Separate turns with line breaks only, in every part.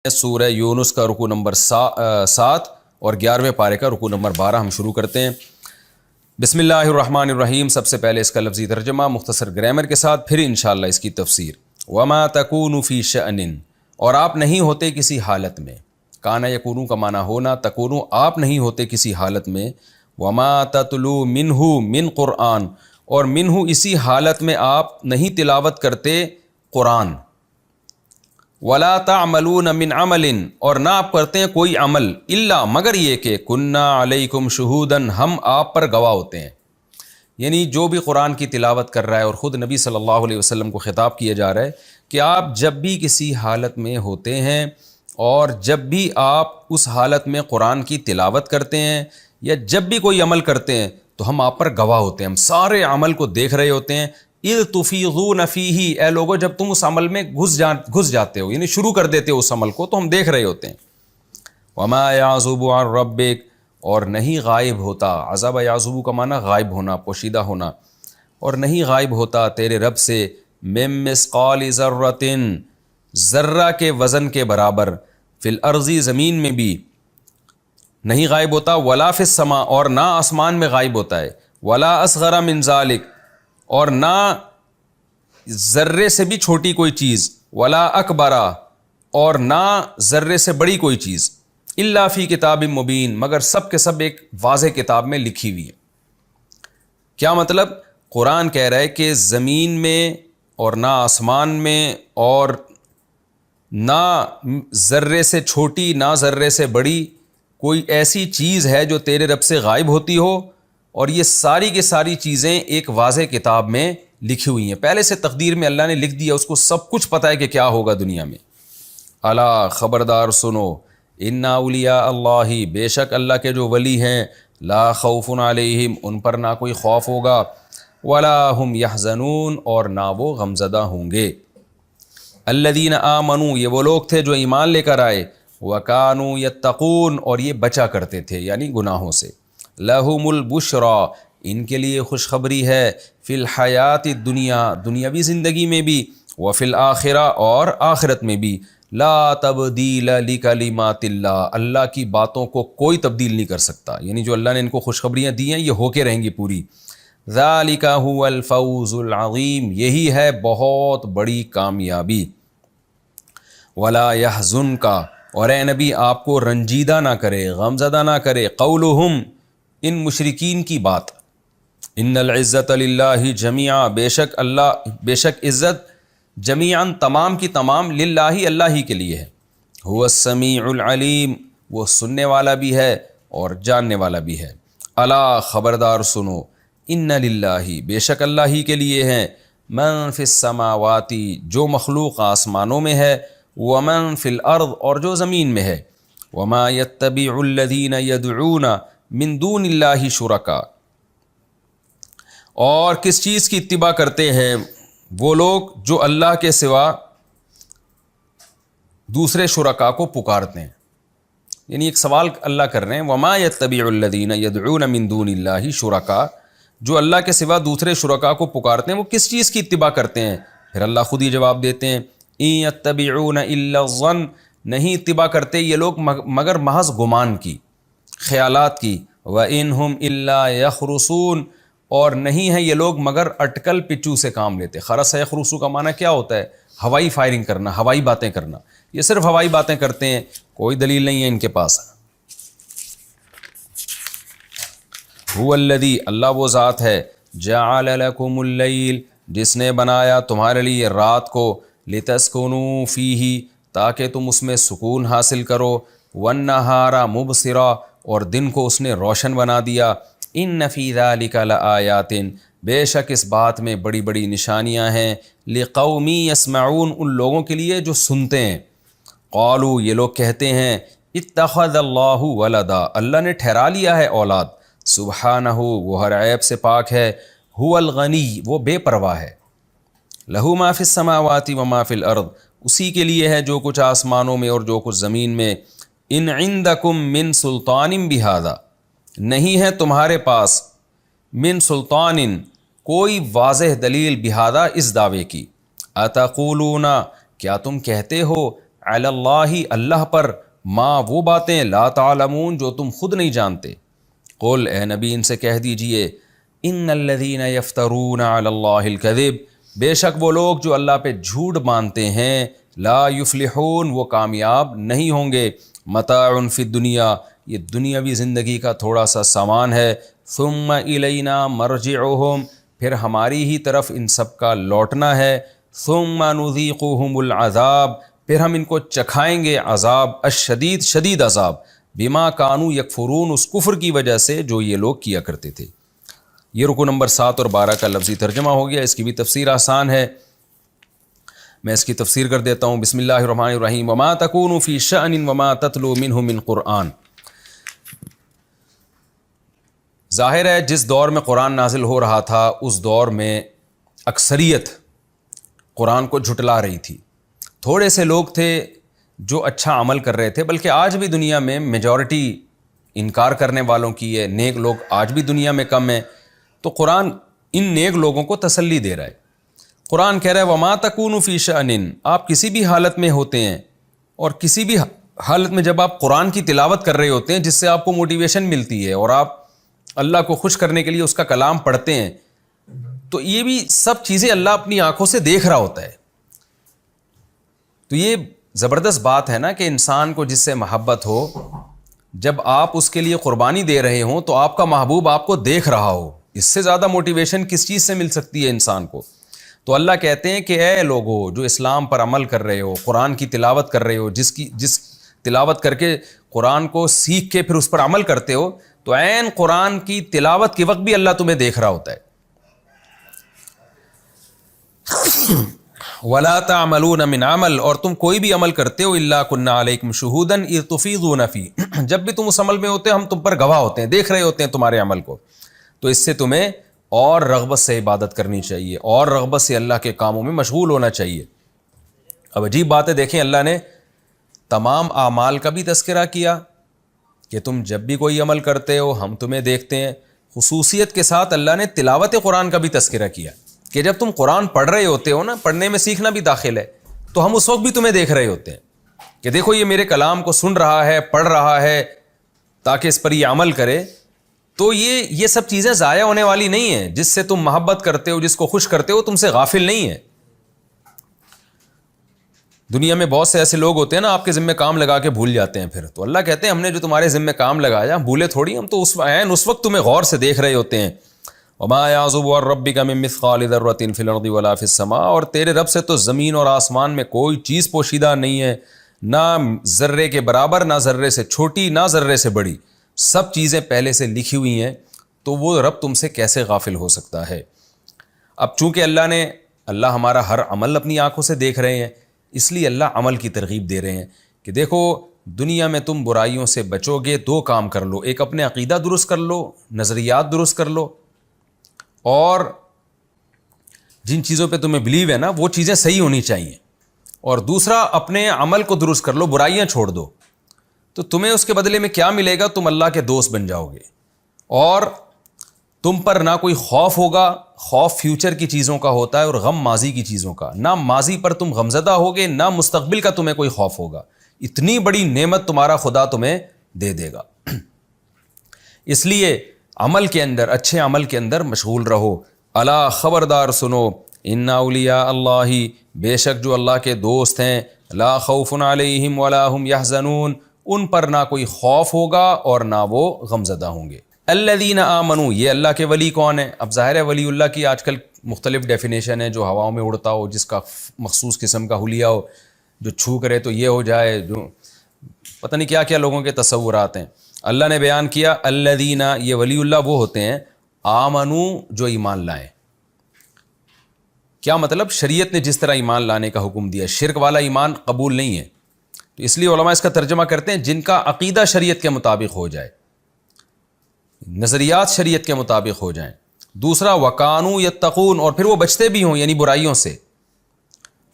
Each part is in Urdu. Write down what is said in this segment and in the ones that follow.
سورہ یونس کا رکوع نمبر 7 اور 11ویں پارے کا رکوع نمبر 12 ہم شروع کرتے ہیں۔ بسم اللہ الرحمن الرحیم۔ سب سے پہلے اس کا لفظی ترجمہ مختصر گرامر کے ساتھ، پھر انشاءاللہ اس کی تفسیر۔ وما تکون فی شأن، اور آپ نہیں ہوتے کسی حالت میں۔ کانا یکونو کا معنی ہونا، تکونو آپ نہیں ہوتے کسی حالت میں۔ وما تتلو منہ من قرآن، اور منہ اسی حالت میں آپ نہیں تلاوت کرتے قرآن۔ ولا تعملون من عمل، اور نہ آپ کرتے ہیں کوئی عمل، الا مگر یہ کہ کنا علیکم شہودا، ہم آپ پر گواہ ہوتے ہیں۔ یعنی جو بھی قرآن کی تلاوت کر رہا ہے، اور خود نبی صلی اللہ علیہ وسلم کو خطاب کیا جا رہا ہے کہ آپ جب بھی کسی حالت میں ہوتے ہیں اور جب بھی آپ اس حالت میں قرآن کی تلاوت کرتے ہیں یا جب بھی کوئی عمل کرتے ہیں تو ہم آپ پر گواہ ہوتے ہیں، ہم سارے عمل کو دیکھ رہے ہوتے ہیں۔ اذ تفیضون فیہ، اے لوگو جب تم اس عمل میں گھس جاتے ہو، یعنی شروع کر دیتے ہو اس عمل کو، تو ہم دیکھ رہے ہوتے ہیں۔ وما یعزب عن ربک، اور نہیں غائب ہوتا، عزب یعزب کا معنی غائب ہونا، پوشیدہ ہونا، اور نہیں غائب ہوتا تیرے رب سے من مثقال ذرۃ، ذرہ کے وزن کے برابر، فی الارض زمین میں بھی نہیں غائب ہوتا، ولا فی السماء، اور نہ آسمان میں غائب ہوتا ہے، ولا اصغر من ذلک، اور نہ ذرے سے بھی چھوٹی کوئی چیز، ولا اکبرا، اور نہ ذرے سے بڑی کوئی چیز، الا فی کتاب مبین، مگر سب کے سب ایک واضح کتاب میں لکھی ہوئی ہے۔ کیا مطلب؟ قرآن کہہ رہا ہے کہ زمین میں اور نہ آسمان میں اور نہ ذرے سے چھوٹی نہ ذرے سے بڑی کوئی ایسی چیز ہے جو تیرے رب سے غائب ہوتی ہو، اور یہ ساری کی ساری چیزیں ایک واضح کتاب میں لکھی ہوئی ہیں، پہلے سے تقدیر میں اللہ نے لکھ دیا، اس کو سب کچھ پتہ ہے کہ کیا ہوگا دنیا میں۔ الا خبردار سنو، ان اولیاء اللہ، بے شک اللہ کے جو ولی ہیں، لا خوف علیہم، ان پر نہ کوئی خوف ہوگا، ولا هم یحزنون، اور نہ وہ غمزدہ ہوں گے۔ الذین آمنوا، یہ وہ لوگ تھے جو ایمان لے کر آئے، وکانوا یتقون، اور یہ بچا کرتے تھے یعنی گناہوں سے۔ لہم البشرا، ان کے لیے خوشخبری ہے، فی الحیات الدنیا، دنیاوی زندگی میں بھی، وفی الآخرہ، اور آخرت میں بھی۔ لا تبدیل لکلمات اللہ، اللہ کی باتوں کو کوئی تبدیل نہیں کر سکتا، یعنی جو اللہ نے ان کو خوشخبریاں دی ہیں یہ ہو کے رہیں گی پوری۔ ذالک هو الفوز العظیم، یہی ہے بہت بڑی کامیابی۔ ولا یحزنک، اور اے نبی آپ کو رنجیدہ نہ کرے، غمزدہ نہ کرے، قولہم، ان مشرکین کی بات۔ ان العزت للہ جمیعا، بے شک عزت جمیعاً تمام کی تمام، للہ اللہ ہی کے لیے ہے۔ هو السمیع العلیم، وہ سننے والا بھی ہے اور جاننے والا بھی ہے۔ الا خبردار سنو، ان للہ، بے شک اللہ ہی کے لیے ہیں، من فی السماوات، جو مخلوق آسمانوں میں ہے، ومن فی الارض، اور جو زمین میں ہے۔ وما یتبع الذین یدعون من دون اللہ شرکا، اور کس چیز کی اتباع کرتے ہیں وہ لوگ جو اللہ کے سوا دوسرے شرکا کو پکارتے ہیں۔ یعنی ایک سوال اللہ کر رہے ہیں، وما یتبع الذین یدعون من دون اللہ شرکا، جو اللہ کے سوا دوسرے شرکا کو پکارتے ہیں وہ کس چیز کی اتباع کرتے ہیں؟ پھر اللہ خود ہی جواب دیتے ہیں، ان یتبعون الا الظن، نہیں اتباع کرتے یہ لوگ مگر محض گمان کی، خیالات کی۔ وَإِنْ هُمْ إِلَّا يَخْرُصُونَ، اور نہیں ہے یہ لوگ مگر اٹکل پچو سے کام لیتے۔ خرس یخرسو کا معنی کیا ہوتا ہے؟ ہوائی فائرنگ کرنا، ہوائی باتیں کرنا۔ یہ صرف ہوائی باتیں کرتے ہیں، کوئی دلیل نہیں ہے ان کے پاس۔ هو الذی، اللہ وہ ذات ہے، جعل لکم اللیل، جس نے بنایا تمہارے لیے رات کو، لتسکنوا فیہ، تاکہ تم اس میں سکون حاصل کرو، والنہار مبصرا، اور دن کو اس نے روشن بنا دیا۔ ان فی ذلک لآیات، بے شک اس بات میں بڑی بڑی نشانیاں ہیں، لقوم یسمعون، ان لوگوں کے لیے جو سنتے ہیں۔ قالوا، یہ لوگ کہتے ہیں، اتخذ اللہ ولدا، اللہ نے ٹھہرا لیا ہے اولاد، سبحانہ، وہ ہر عیب سے پاک ہے، هو الغنی، وہ بے پرواہ ہے، لہ ما فی السماوات وما فی الارض، اسی کے لیے ہے جو کچھ آسمانوں میں اور جو کچھ زمین میں۔ ان عندکم من سلطان بہذا، نہیں ہے تمہارے پاس، من سلطان، کوئی واضح دلیل، بہذا، اس دعوے کی۔ اتقولون، کیا تم کہتے ہو، علی اللہ اللہ پر ما وہ باتیں لا تعلمون جو تم خود نہیں جانتے. قل اے نبی ان سے کہہ دیجئے ان الذین یفترون علی اللہ الکذب بے شک وہ لوگ جو اللہ پہ جھوٹ باندھتے ہیں لا یفلحون وہ کامیاب نہیں ہوں گے. متاع فی الدنیا یہ دنیاوی زندگی کا تھوڑا سا سامان ہے. ثم الینا مرجعہم پھر ہماری ہی طرف ان سب کا لوٹنا ہے. ثم نذیقہم العذاب پھر ہم ان کو چکھائیں گے عذاب الشدید شدید عذاب بما کانوا یکفرون اس کفر کی وجہ سے جو یہ لوگ کیا کرتے تھے. یہ رکو نمبر 7 اور 12 کا لفظی ترجمہ ہو گیا. اس کی بھی تفسیر آسان ہے, میں اس کی تفسیر کر دیتا ہوں. بسم اللہ الرحمن الرحیم. وما تکون فی شأن وما تتلو منہ من قرآن. ظاہر ہے جس دور میں قرآن نازل ہو رہا تھا اس دور میں اکثریت قرآن کو جھٹلا رہی تھی. تھوڑے سے لوگ تھے جو اچھا عمل کر رہے تھے, بلکہ آج بھی دنیا میں میجورٹی انکار کرنے والوں کی ہے. نیک لوگ آج بھی دنیا میں کم ہیں. تو قرآن ان نیک لوگوں کو تسلی دے رہا ہے. قرآن کہہ رہا ہے وما تکون فی شأن آپ کسی بھی حالت میں ہوتے ہیں اور کسی بھی حالت میں جب آپ قرآن کی تلاوت کر رہے ہوتے ہیں جس سے آپ کو موٹیویشن ملتی ہے اور آپ اللہ کو خوش کرنے کے لیے اس کا کلام پڑھتے ہیں, تو یہ بھی سب چیزیں اللہ اپنی آنکھوں سے دیکھ رہا ہوتا ہے. تو یہ زبردست بات ہے نا کہ انسان کو جس سے محبت ہو جب آپ اس کے لیے قربانی دے رہے ہوں تو آپ کا محبوب آپ کو دیکھ رہا ہو. اس سے زیادہ موٹیویشن کس چیز سے مل سکتی ہے انسان کو. تو اللہ کہتے ہیں کہ اے لوگو جو اسلام پر عمل کر رہے ہو, قرآن کی تلاوت کر رہے ہو, جس تلاوت کر کے قرآن کو سیکھ کے پھر اس پر عمل کرتے ہو, تو عین قرآن کی تلاوت کے وقت بھی اللہ تمہیں دیکھ رہا ہوتا ہے. وَلَا تَعْمَلُونَ مِنْ عَمَلٍ اور تم کوئی بھی عمل کرتے ہو إِلَّا كُنَّا عَلَيْكُمْ شُهُودًا إِذْ تُفِيضُونَ فِيهِ جب بھی تم اس عمل میں ہوتے ہم تم پر گواہ ہوتے ہیں, دیکھ رہے ہوتے ہیں تمہارے عمل کو. تو اس سے تمہیں اور رغبت سے عبادت کرنی چاہیے اور رغبت سے اللہ کے کاموں میں مشغول ہونا چاہیے. اب عجیب بات ہے, دیکھیں اللہ نے تمام اعمال کا بھی تذکرہ کیا کہ تم جب بھی کوئی عمل کرتے ہو ہم تمہیں دیکھتے ہیں. خصوصیت کے ساتھ اللہ نے تلاوت قرآن کا بھی تذکرہ کیا کہ جب تم قرآن پڑھ رہے ہوتے ہو نا, پڑھنے میں سیکھنا بھی داخل ہے, تو ہم اس وقت بھی تمہیں دیکھ رہے ہوتے ہیں کہ دیکھو یہ میرے کلام کو سن رہا ہے, پڑھ رہا ہے تاکہ اس پر یہ عمل کرے. تو یہ سب چیزیں ضائع ہونے والی نہیں ہیں. جس سے تم محبت کرتے ہو, جس کو خوش کرتے ہو, تم سے غافل نہیں ہے. دنیا میں بہت سے ایسے لوگ ہوتے ہیں نا آپ کے ذمہ کام لگا کے بھول جاتے ہیں پھر. تو اللہ کہتے ہیں ہم نے جو تمہارے ذمہ کام لگایا بھولے تھوڑی, ہم تو اس وقت تمہیں غور سے دیکھ رہے ہوتے ہیں. وما يعزب عن ربك من مثقال ذرة في الارض ولا في السماء اور تیرے رب سے تو زمین اور آسمان میں کوئی چیز پوشیدہ نہیں ہے, نہ ذرے کے برابر, نہ ذرے سے چھوٹی, نہ ذرے سے بڑی. سب چیزیں پہلے سے لکھی ہوئی ہیں, تو وہ رب تم سے کیسے غافل ہو سکتا ہے. اب چونکہ اللہ ہمارا ہر عمل اپنی آنکھوں سے دیکھ رہے ہیں, اس لیے اللہ عمل کی ترغیب دے رہے ہیں کہ دیکھو دنیا میں تم برائیوں سے بچو گے, 2 کام کر لو. ایک اپنے عقیدہ درست کر لو, نظریات درست کر لو, اور جن چیزوں پہ تمہیں بلیو ہے نا وہ چیزیں صحیح ہونی چاہیے. اور دوسرا اپنے عمل کو درست کر لو, برائیاں چھوڑ دو. تو تمہیں اس کے بدلے میں کیا ملے گا, تم اللہ کے دوست بن جاؤ گے اور تم پر نہ کوئی خوف ہوگا. خوف فیوچر کی چیزوں کا ہوتا ہے اور غم ماضی کی چیزوں کا. نہ ماضی پر تم غمزدہ ہوگے, نہ مستقبل کا تمہیں کوئی خوف ہوگا. اتنی بڑی نعمت تمہارا خدا تمہیں دے دے گا. اس لیے عمل کے اندر, اچھے عمل کے اندر مشغول رہو. الا خبردار سنو, ان اولیاء اللہ بے شک جو اللہ کے دوست ہیں, لا خوف علیہم ولا هم یحزنون ان پر نہ کوئی خوف ہوگا اور نہ وہ غمزدہ ہوں گے. الذین آمنوا یہ اللہ کے ولی کون ہیں؟ اب ظاہر ہے ولی اللہ کی آج کل مختلف ڈیفینیشن ہے, جو ہواؤں میں اڑتا ہو, جس کا مخصوص قسم کا حلیہ ہو, جو چھو کرے تو یہ ہو جائے, جو پتہ نہیں کیا کیا لوگوں کے تصورات ہیں. اللہ نے بیان کیا الذین یہ ولی اللہ وہ ہوتے ہیں آمنو جو ایمان لائیں. کیا مطلب؟ شریعت نے جس طرح ایمان لانے کا حکم دیا, شرک والا ایمان قبول نہیں ہے. تو اس لیے علماء اس کا ترجمہ کرتے ہیں جن کا عقیدہ شریعت کے مطابق ہو جائے, نظریات شریعت کے مطابق ہو جائیں. دوسرا وکانو یتقون اور پھر وہ بچتے بھی ہوں, یعنی برائیوں سے.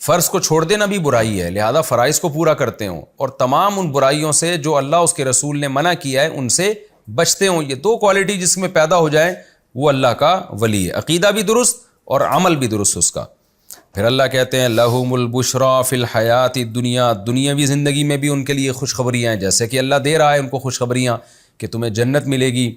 فرض کو چھوڑ دینا بھی برائی ہے, لہذا فرائض کو پورا کرتے ہوں اور تمام ان برائیوں سے جو اللہ اس کے رسول نے منع کیا ہے ان سے بچتے ہوں. یہ 2 کوالٹی جس میں پیدا ہو جائے وہ اللہ کا ولی ہے, عقیدہ بھی درست اور عمل بھی درست اس کا. پھر اللہ کہتے ہیں لہم البشریٰ فی الحیات الدنیا، دنیاوی زندگی میں بھی ان کے لیے خوشخبریاں ہیں، جیسے کہ اللہ دے رہا ہے ان کو خوشخبریاں کہ تمہیں جنت ملے گی،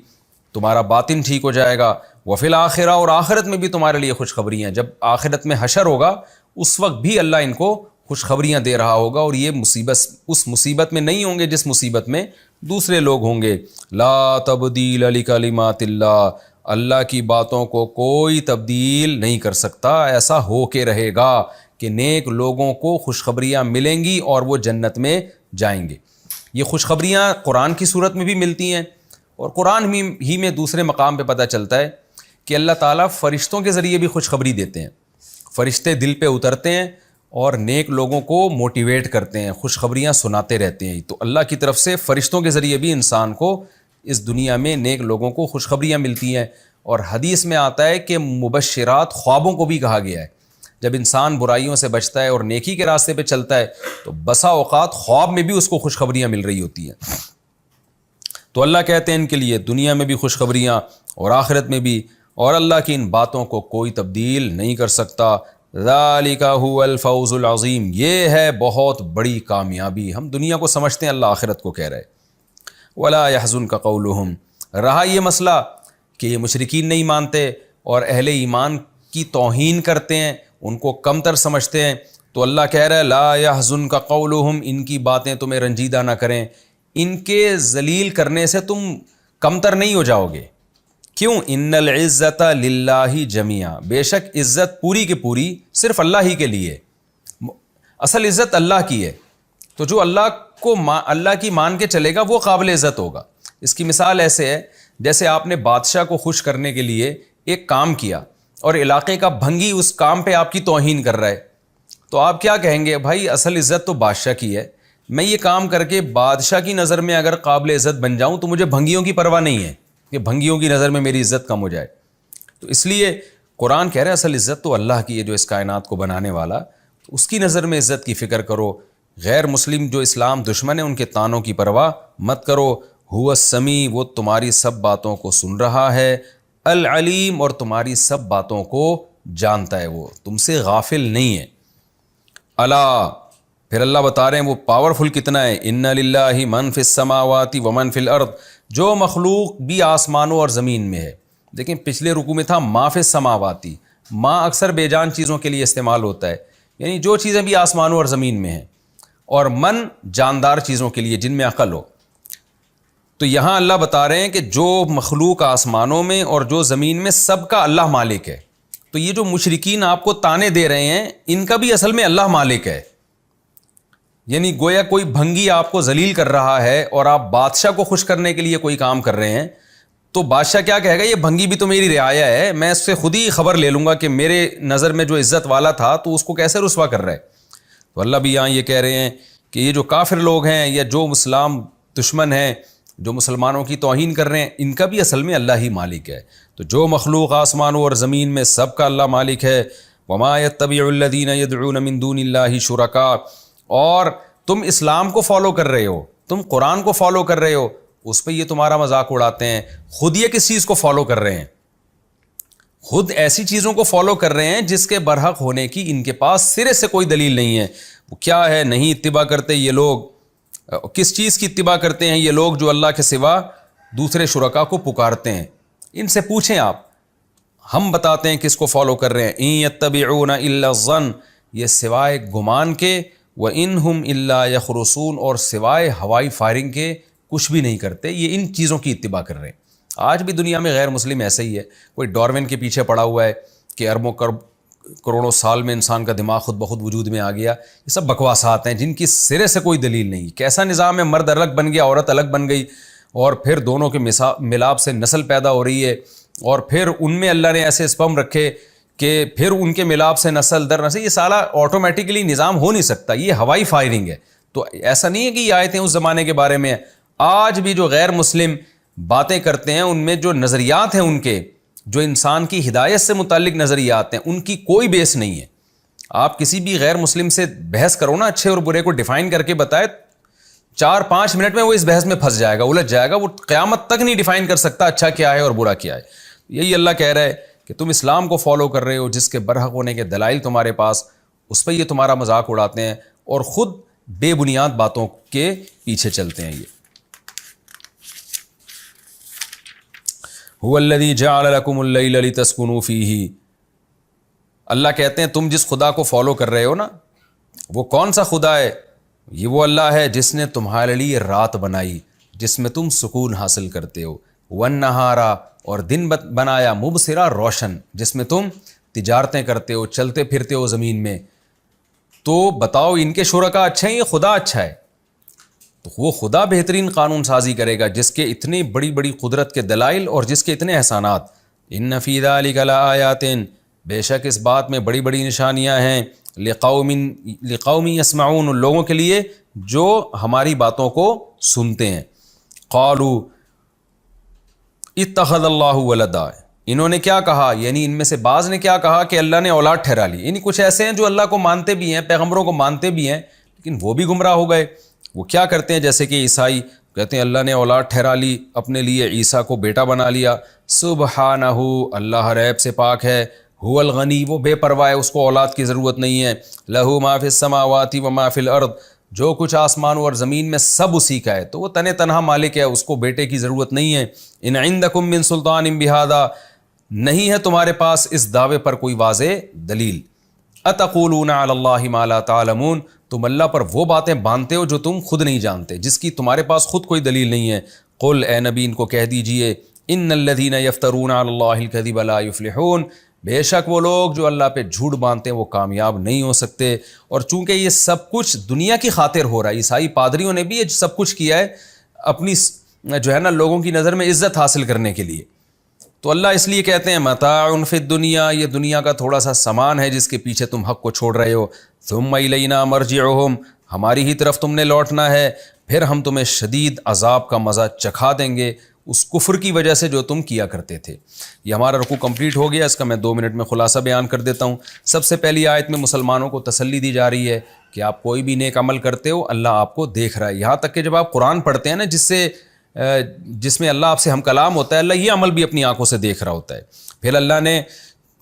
تمہارا باطن ٹھیک ہو جائے گا، وفی الآخرہ، اور آخرت میں بھی تمہارے لیے خوشخبریاں ہیں، جب آخرت میں حشر ہوگا اس وقت بھی اللہ ان کو خوشخبریاں دے رہا ہوگا، اور یہ مصیبت اس مصیبت میں نہیں ہوں گے جس مصیبت میں دوسرے لوگ ہوں گے۔ لا تبدیل لکلمات اللہ، اللہ کی باتوں کو کوئی تبدیل نہیں کر سکتا، ایسا ہو کے رہے گا کہ نیک لوگوں کو خوشخبریاں ملیں گی اور وہ جنت میں جائیں گے۔ یہ خوشخبریاں قرآن کی صورت میں بھی ملتی ہیں، اور قرآن ہی میں دوسرے مقام پہ پتہ چلتا ہے کہ اللہ تعالیٰ فرشتوں کے ذریعے بھی خوشخبری دیتے ہیں، فرشتے دل پہ اترتے ہیں اور نیک لوگوں کو موٹیویٹ کرتے ہیں، خوشخبریاں سناتے رہتے ہیں۔ تو اللہ کی طرف سے فرشتوں کے ذریعے بھی انسان کو اس دنیا میں نیک لوگوں کو خوشخبریاں ملتی ہیں، اور حدیث میں آتا ہے کہ مبشرات خوابوں کو بھی کہا گیا ہے۔ جب انسان برائیوں سے بچتا ہے اور نیکی کے راستے پہ چلتا ہے تو بسا اوقات خواب میں بھی اس کو خوشخبریاں مل رہی ہوتی ہیں۔ تو اللہ کہتے ہیں ان کے لیے دنیا میں بھی خوشخبریاں اور آخرت میں بھی، اور اللہ کی ان باتوں کو کوئی تبدیل نہیں کر سکتا۔ ذالک هو الفوز العظیم، یہ ہے بہت بڑی کامیابی۔ ہم دنیا کو سمجھتے ہیں، اللہ آخرت کو کہہ رہے۔ ولا يحزنک قولہم، رہا یہ مسئلہ کہ یہ مشرکین نہیں مانتے اور اہل ایمان کی توہین کرتے ہیں، ان کو کمتر سمجھتے ہیں، تو اللہ کہہ رہا ہے لا يحزنک قولہم، ان کی باتیں تمہیں رنجیدہ نہ کریں، ان کے ذلیل کرنے سے تم کمتر نہیں ہو جاؤ گے۔ کیوں؟ ان العزت للہ جمیعا، بے شک عزت پوری کی پوری صرف اللہ ہی کے لیے، اصل عزت اللہ کی ہے، تو جو اللہ کی مان کے چلے گا وہ قابل عزت ہوگا۔ اس کی مثال ایسے ہے جیسے آپ نے بادشاہ کو خوش کرنے کے لیے ایک کام کیا اور علاقے کا بھنگی اس کام پہ آپ کی توہین کر رہا ہے، تو آپ کیا کہیں گے؟ بھائی اصل عزت تو بادشاہ کی ہے، میں یہ کام کر کے بادشاہ کی نظر میں اگر قابل عزت بن جاؤں تو مجھے بھنگیوں کی پرواہ نہیں ہے کہ بھنگیوں کی نظر میں میری عزت کم ہو جائے۔ تو اس لیے قرآن کہہ رہا ہے اصل عزت تو اللہ کی ہے، جو اس کائنات کو بنانے والا، تو اس کی نظر میں عزت کی فکر کرو۔ غیر مسلم جو اسلام دشمن ہیں ان کے طعنوں کی پرواہ مت کرو۔ هو السمیع، وہ تمہاری سب باتوں کو سن رہا ہے، العلیم، اور تمہاری سب باتوں کو جانتا ہے، وہ تم سے غافل نہیں ہے۔ الا، پھر اللہ بتا رہے ہیں وہ پاورفل کتنا ہے، ان للہ من فی السماوات ومن فی الارض، جو مخلوق بھی آسمانوں اور زمین میں ہے۔ دیکھیں پچھلے رکوع میں تھا ما فی السماواتی، ما اکثر بے جان چیزوں کے لیے استعمال ہوتا ہے، یعنی جو چیزیں بھی آسمانوں اور زمین میں ہیں، اور من جاندار چیزوں کے لیے جن میں عقل ہو۔ تو یہاں اللہ بتا رہے ہیں کہ جو مخلوق آسمانوں میں اور جو زمین میں سب کا اللہ مالک ہے۔ تو یہ جو مشرکین آپ کو طعنے دے رہے ہیں ان کا بھی اصل میں اللہ مالک ہے، یعنی گویا کوئی بھنگی آپ کو ذلیل کر رہا ہے اور آپ بادشاہ کو خوش کرنے کے لیے کوئی کام کر رہے ہیں، تو بادشاہ کیا کہے گا؟ یہ بھنگی بھی تو میری رعایا ہے، میں اس سے خود ہی خبر لے لوں گا کہ میرے نظر میں جو عزت والا تھا تو اس کو کیسے رسوا کر رہا ہے۔ تو اللہ بھی یہاں یہ کہہ رہے ہیں کہ یہ جو کافر لوگ ہیں یا جو اسلام دشمن ہیں، جو مسلمانوں کی توہین کر رہے ہیں، ان کا بھی اصل میں اللہ ہی مالک ہے۔ تو جو مخلوق آسمانوں اور زمین میں سب کا اللہ مالک ہے۔ وما يتبع الذين يدعون من دون الله شركاء، اور تم اسلام کو فالو کر رہے ہو، تم قرآن کو فالو کر رہے ہو، اس پہ یہ تمہارا مذاق اڑاتے ہیں۔ خود یہ کس چیز کو فالو کر رہے ہیں؟ خود ایسی چیزوں کو فالو کر رہے ہیں جس کے برحق ہونے کی ان کے پاس سرے سے کوئی دلیل نہیں ہے۔ وہ کیا ہے؟ نہیں اتباع کرتے یہ لوگ، کس چیز کی اتباع کرتے ہیں یہ لوگ؟ جو اللہ کے سوا دوسرے شرکا کو پکارتے ہیں۔ ان سے پوچھیں آپ، ہم بتاتے ہیں کس کو فالو کر رہے ہیں۔ ان یتبعون الا الظن، یہ سوائے گمان کے، وَإِنْهُمْ إِلَّا يَخْرُصُونَ، اور سوائے ہوائی فائرنگ کے کچھ بھی نہیں کرتے، یہ ان چیزوں کی اتباع کر رہے ہیں۔ آج بھی دنیا میں غیر مسلم ایسا ہی ہے، کوئی ڈارون کے پیچھے پڑا ہوا ہے کہ اربوں کروڑوں سال میں انسان کا دماغ خود بخود وجود میں آ گیا۔ یہ سب بکواسات ہیں جن کی سرے سے کوئی دلیل نہیں۔ کیسا نظام ہے؟ مرد الگ بن گیا، عورت الگ بن گئی، اور پھر دونوں کے ملاپ سے نسل پیدا ہو رہی ہے، اور پھر ان میں اللہ نے ایسے اسپرم رکھے کہ پھر ان کے ملاپ سے نسل در نسل، یہ سارا آٹومیٹکلی نظام ہو نہیں سکتا، یہ ہوائی فائرنگ ہے۔ تو ایسا نہیں ہے کہ یہ آیتیں اس زمانے کے بارے میں ہیں۔ آج بھی جو غیر مسلم باتیں کرتے ہیں ان میں جو نظریات ہیں ان کے، جو انسان کی ہدایت سے متعلق نظریات ہیں، ان کی کوئی بیس نہیں ہے۔ آپ کسی بھی غیر مسلم سے بحث کرو نا، اچھے اور برے کو ڈیفائن کر کے بتائے، 4-5 منٹ میں وہ اس بحث میں پھنس جائے گا، الجھ جائے گا، وہ قیامت تک نہیں ڈیفائن کر سکتا اچھا کیا ہے اور برا کیا ہے۔ یہی اللہ کہہ رہا ہے کہ تم اسلام کو فالو کر رہے ہو جس کے برحق ہونے کے دلائل تمہارے پاس، اس پہ یہ تمہارا مذاق اڑاتے ہیں اور خود بے بنیاد باتوں کے پیچھے چلتے ہیں۔ یہ هو الذی جعل لکم اللیل لتسکنوا فیہ، اللہ کہتے ہیں تم جس خدا کو فالو کر رہے ہو نا، وہ کون سا خدا ہے؟ یہ وہ اللہ ہے جس نے تمہارے لیے رات بنائی جس میں تم سکون حاصل کرتے ہو، والنہارا، اور دن بنایا مبصرا، روشن، جس میں تم تجارتیں کرتے ہو، چلتے پھرتے ہو زمین میں۔ تو بتاؤ ان کے شرکا اچھے ہیں، یہ خدا اچھا ہے؟ تو وہ خدا بہترین قانون سازی کرے گا جس کے اتنی بڑی بڑی قدرت کے دلائل اور جس کے اتنے احسانات۔ ان فی ذلک لآیات، بے شک اس بات میں بڑی بڑی نشانیاں ہیں، لقوم یسمعون، ان لوگوں کے لیے جو ہماری باتوں کو سنتے ہیں۔ قالوا اتخذ اللہ ولدا، انہوں نے کیا کہا، یعنی ان میں سے بعض نے کیا کہا کہ اللہ نے اولاد ٹھہرا لی۔ یعنی کچھ ایسے ہیں جو اللہ کو مانتے بھی ہیں، پیغمبروں کو مانتے بھی ہیں، لیکن وہ بھی گمراہ ہو گئے۔ وہ کیا کرتے ہیں، جیسے کہ عیسائی کہتے ہیں اللہ نے اولاد ٹھہرا لی اپنے لیے، عیسیٰ کو بیٹا بنا لیا۔ سبحانہ، اللہ ہر عیب سے پاک ہے، هو الغنی، وہ بے پرواہ ہے، اس کو اولاد کی ضرورت نہیں ہے۔ لہ ما فی السماوات و ما فی الارض، جو کچھ آسمانوں اور زمین میں سب اسی کا ہے، تو وہ تنہا مالک ہے، اس کو بیٹے کی ضرورت نہیں ہے۔ ان عندکم من سلطان بہذا، نہیں ہے تمہارے پاس اس دعوے پر کوئی واضح دلیل۔ اتقولون علی اللہ ما لا تعلمون، تم اللہ پر وہ باتیں باندھتے ہو جو تم خود نہیں جانتے، جس کی تمہارے پاس خود کوئی دلیل نہیں ہے۔ قل، اے نبی ان کو کہہ دیجئے، ان الذین یفترون علی اللہ الکذب لا یفلحون، بے شک وہ لوگ جو اللہ پہ جھوٹ باندھتے ہیں وہ کامیاب نہیں ہو سکتے۔ اور چونکہ یہ سب کچھ دنیا کی خاطر ہو رہا ہے، عیسائی پادریوں نے بھی یہ سب کچھ کیا ہے اپنی جو ہے نا لوگوں کی نظر میں عزت حاصل کرنے کے لیے، تو اللہ اس لیے کہتے ہیں متاع فی الدنیا، یہ دنیا کا تھوڑا سا سامان ہے جس کے پیچھے تم حق کو چھوڑ رہے ہو۔ ثم الینا مرجعہم، ہماری ہی طرف تم نے لوٹنا ہے، پھر ہم تمہیں شدید عذاب کا مزہ چکھا دیں گے اس کفر کی وجہ سے جو تم کیا کرتے تھے۔ یہ ہمارا رکوع کمپلیٹ ہو گیا، اس کا میں 2 منٹ میں خلاصہ بیان کر دیتا ہوں۔ سب سے پہلی آیت میں مسلمانوں کو تسلی دی جا رہی ہے کہ آپ کوئی بھی نیک عمل کرتے ہو اللہ آپ کو دیکھ رہا ہے، یہاں تک کہ جب آپ قرآن پڑھتے ہیں نا جس میں اللہ آپ سے ہم کلام ہوتا ہے، اللہ یہ عمل بھی اپنی آنکھوں سے دیکھ رہا ہوتا ہے۔ پھر اللہ نے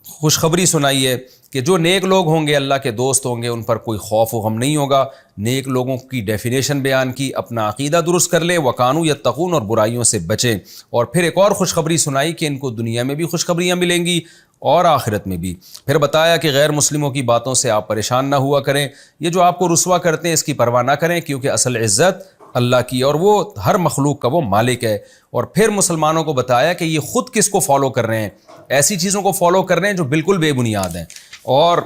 خوشخبری سنائی ہے کہ جو نیک لوگ ہوں گے، اللہ کے دوست ہوں گے، ان پر کوئی خوف و غم نہیں ہوگا۔ نیک لوگوں کی ڈیفینیشن بیان کی، اپنا عقیدہ درست کر لیں، وَكَانُوا يَتَّقُونَ، اور برائیوں سے بچیں۔ اور پھر ایک اور خوشخبری سنائی کہ ان کو دنیا میں بھی خوشخبریاں ملیں گی اور آخرت میں بھی۔ پھر بتایا کہ غیر مسلموں کی باتوں سے آپ پریشان نہ ہوا کریں، یہ جو آپ کو رسوا کرتے ہیں اس کی پرواہ نہ کریں، کیونکہ اصل عزت اللہ کی اور وہ ہر مخلوق کا وہ مالک ہے۔ اور پھر مسلمانوں کو بتایا کہ یہ خود کس کو فالو کر رہے ہیں، ایسی چیزوں کو فالو کر رہے ہیں جو بالکل بے بنیاد ہیں، اور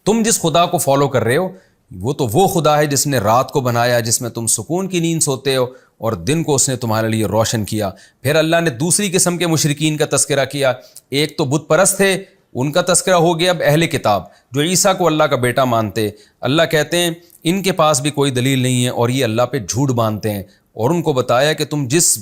تم جس خدا کو فالو کر رہے ہو وہ خدا ہے جس نے رات کو بنایا جس میں تم سکون کی نیند سوتے ہو، اور دن کو اس نے تمہارے لیے روشن کیا۔ پھر اللہ نے دوسری قسم کے مشرکین کا تذکرہ کیا، ایک تو بت پرست تھے، ان کا تذکرہ ہو گیا۔ اب اہل کتاب جو عیسیٰ کو اللہ کا بیٹا مانتے، اللہ کہتے ہیں ان کے پاس بھی کوئی دلیل نہیں ہے اور یہ اللہ پہ جھوٹ باندھتے ہیں، اور ان کو بتایا کہ تم جس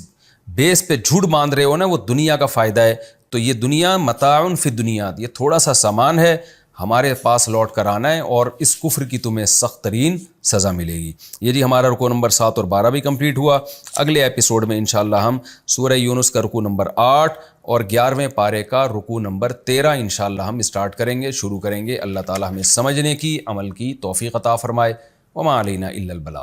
بیس پہ جھوٹ باندھ رہے ہو نا وہ دنیا کا فائدہ ہے، تو یہ دنیا متاع فی الدنیا، یہ تھوڑا سا سامان ہے، ہمارے پاس لوٹ کر آنا ہے اور اس کفر کی تمہیں سخت ترین سزا ملے گی۔ یہ جی ہمارا رکوع نمبر 7 اور 12 بھی کمپلیٹ ہوا۔ اگلے ایپیسوڈ میں انشاءاللہ ہم سورہ یونس کا رکوع نمبر 8 اور 11ویں پارے کا رکوع نمبر 13 انشاءاللہ ہم اسٹارٹ کریں گے، شروع کریں گے۔ اللہ تعالی ہمیں سمجھنے کی، عمل کی توفیق عطا فرمائے۔ وما علینا الا البلاغ۔